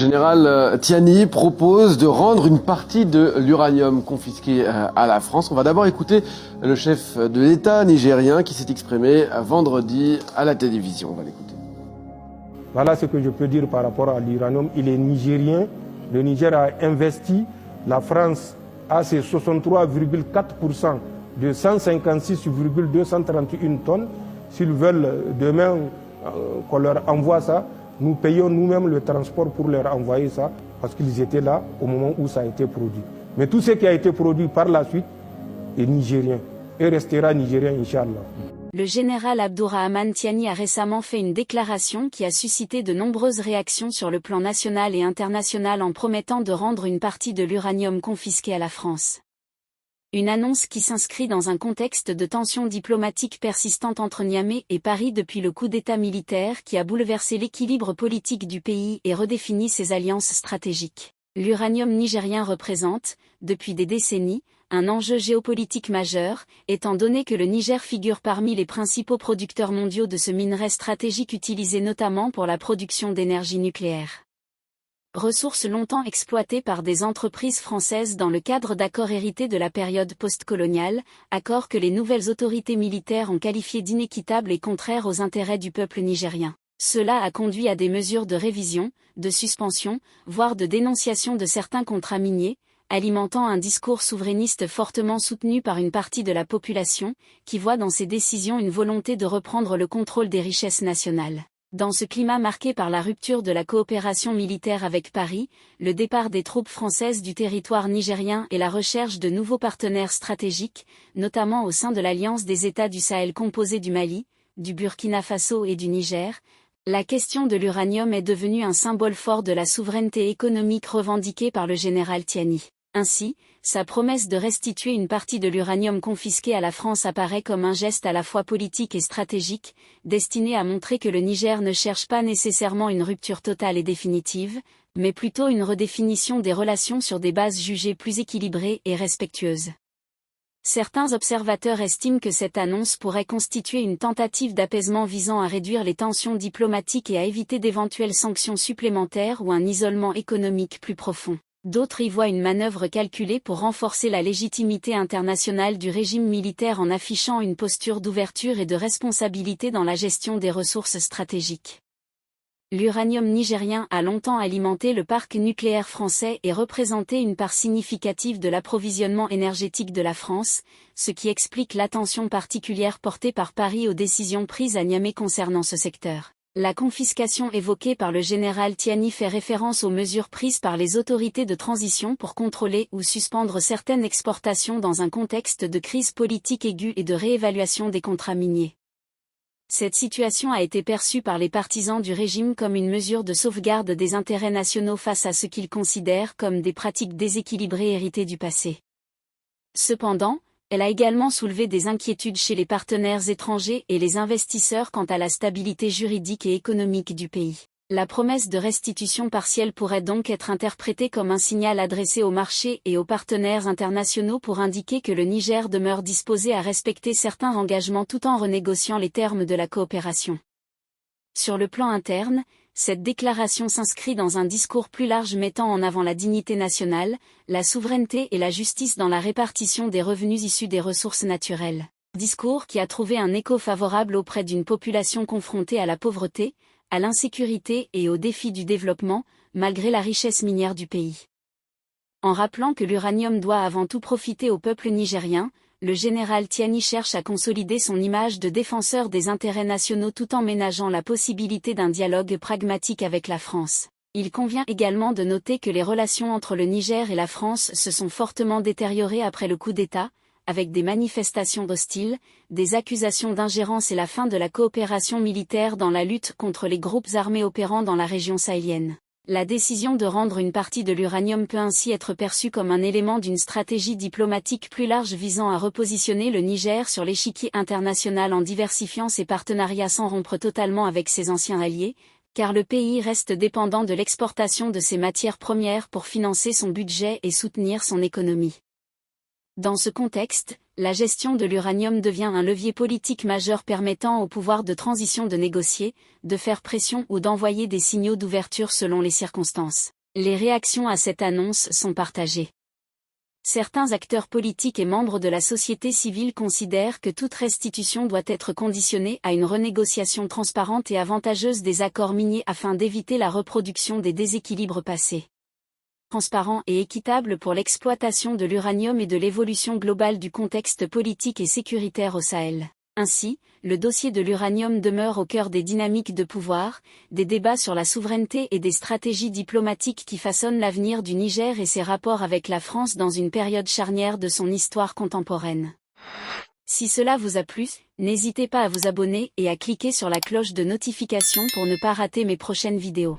général Tiani propose de rendre une partie de l'uranium confisqué à la France. On va d'abord écouter le chef de l'État nigérien qui s'est exprimé vendredi à la télévision. On va l'écouter. Voilà ce que je peux dire par rapport à l'uranium. Il est nigérien. Le Niger a investi. La France a ses 63,4% de 156,231 tonnes. S'ils veulent demain qu'on leur envoie ça, nous payons nous-mêmes le transport pour leur envoyer ça, parce qu'ils étaient là au moment où ça a été produit. Mais tout ce qui a été produit par la suite est nigérien et restera nigérien, Inch'Allah. Le général Abdourahmane Tiani a récemment fait une déclaration qui a suscité de nombreuses réactions sur le plan national et international en promettant de rendre une partie de l'uranium confisqué à la France. Une annonce qui s'inscrit dans un contexte de tensions diplomatiques persistantes entre Niamey et Paris depuis le coup d'État militaire qui a bouleversé l'équilibre politique du pays et redéfini ses alliances stratégiques. L'uranium nigérien représente, depuis des décennies, un enjeu géopolitique majeur, étant donné que le Niger figure parmi les principaux producteurs mondiaux de ce minerai stratégique utilisé notamment pour la production d'énergie nucléaire. Ressource longtemps exploitée par des entreprises françaises dans le cadre d'accords hérités de la période postcoloniale, accords que les nouvelles autorités militaires ont qualifiés d'inéquitables et contraires aux intérêts du peuple nigérien. Cela a conduit à des mesures de révision, de suspension, voire de dénonciation de certains contrats miniers, alimentant un discours souverainiste fortement soutenu par une partie de la population, qui voit dans ces décisions une volonté de reprendre le contrôle des richesses nationales. Dans ce climat marqué par la rupture de la coopération militaire avec Paris, le départ des troupes françaises du territoire nigérien et la recherche de nouveaux partenaires stratégiques, notamment au sein de l'Alliance des États du Sahel composée du Mali, du Burkina Faso et du Niger, la question de l'uranium est devenue un symbole fort de la souveraineté économique revendiquée par le général Tiani. Ainsi, sa promesse de restituer une partie de l'uranium confisqué à la France apparaît comme un geste à la fois politique et stratégique, destiné à montrer que le Niger ne cherche pas nécessairement une rupture totale et définitive, mais plutôt une redéfinition des relations sur des bases jugées plus équilibrées et respectueuses. Certains observateurs estiment que cette annonce pourrait constituer une tentative d'apaisement visant à réduire les tensions diplomatiques et à éviter d'éventuelles sanctions supplémentaires ou un isolement économique plus profond. D'autres y voient une manœuvre calculée pour renforcer la légitimité internationale du régime militaire en affichant une posture d'ouverture et de responsabilité dans la gestion des ressources stratégiques. L'uranium nigérien a longtemps alimenté le parc nucléaire français et représenté une part significative de l'approvisionnement énergétique de la France, ce qui explique l'attention particulière portée par Paris aux décisions prises à Niamey concernant ce secteur. La confiscation évoquée par le général Tiani fait référence aux mesures prises par les autorités de transition pour contrôler ou suspendre certaines exportations dans un contexte de crise politique aiguë et de réévaluation des contrats miniers. Cette situation a été perçue par les partisans du régime comme une mesure de sauvegarde des intérêts nationaux face à ce qu'ils considèrent comme des pratiques déséquilibrées héritées du passé. Cependant, elle a également soulevé des inquiétudes chez les partenaires étrangers et les investisseurs quant à la stabilité juridique et économique du pays. La promesse de restitution partielle pourrait donc être interprétée comme un signal adressé au marché et aux partenaires internationaux pour indiquer que le Niger demeure disposé à respecter certains engagements tout en renégociant les termes de la coopération. Sur le plan interne, cette déclaration s'inscrit dans un discours plus large mettant en avant la dignité nationale, la souveraineté et la justice dans la répartition des revenus issus des ressources naturelles. Discours qui a trouvé un écho favorable auprès d'une population confrontée à la pauvreté, à l'insécurité et aux défis du développement, malgré la richesse minière du pays. En rappelant que l'uranium doit avant tout profiter au peuple nigérien, le général Tiani cherche à consolider son image de défenseur des intérêts nationaux tout en ménageant la possibilité d'un dialogue pragmatique avec la France. Il convient également de noter que les relations entre le Niger et la France se sont fortement détériorées après le coup d'État, avec des manifestations hostiles, des accusations d'ingérence et la fin de la coopération militaire dans la lutte contre les groupes armés opérant dans la région sahélienne. La décision de rendre une partie de l'uranium peut ainsi être perçue comme un élément d'une stratégie diplomatique plus large visant à repositionner le Niger sur l'échiquier international en diversifiant ses partenariats sans rompre totalement avec ses anciens alliés, car le pays reste dépendant de l'exportation de ses matières premières pour financer son budget et soutenir son économie. Dans ce contexte, la gestion de l'uranium devient un levier politique majeur permettant au pouvoir de transition de négocier, de faire pression ou d'envoyer des signaux d'ouverture selon les circonstances. Les réactions à cette annonce sont partagées. Certains acteurs politiques et membres de la société civile considèrent que toute restitution doit être conditionnée à une renégociation transparente et avantageuse des accords miniers afin d'éviter la reproduction des déséquilibres passés. Transparent et équitable pour l'exploitation de l'uranium et de l'évolution globale du contexte politique et sécuritaire au Sahel. Ainsi, le dossier de l'uranium demeure au cœur des dynamiques de pouvoir, des débats sur la souveraineté et des stratégies diplomatiques qui façonnent l'avenir du Niger et ses rapports avec la France dans une période charnière de son histoire contemporaine. Si cela vous a plu, n'hésitez pas à vous abonner et à cliquer sur la cloche de notification pour ne pas rater mes prochaines vidéos.